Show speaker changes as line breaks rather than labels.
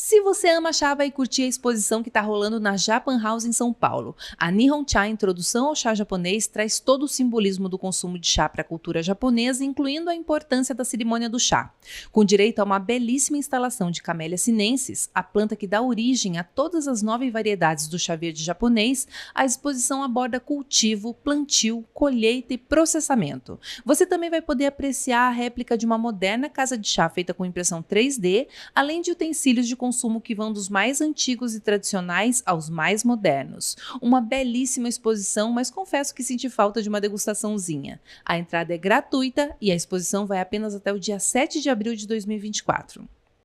Se você ama chá, vai curtir a exposição que está rolando na Japan House em São Paulo. A Nihon Cha, Introdução ao Chá Japonês, traz todo o simbolismo do consumo de chá para a cultura japonesa, incluindo a importância da cerimônia do chá. Com direito a uma belíssima instalação de Camellia sinensis, a planta que dá origem a todas as 9 variedades do chá verde japonês, a exposição aborda cultivo, plantio, colheita e processamento. Você também vai poder apreciar a réplica de uma moderna casa de chá feita com impressão 3D, além de utensílios de consumo que vão dos mais antigos e tradicionais aos mais modernos. Uma belíssima exposição, mas confesso que senti falta de uma degustaçãozinha. A entrada é gratuita e a exposição vai apenas até o dia 7 de abril de 2024.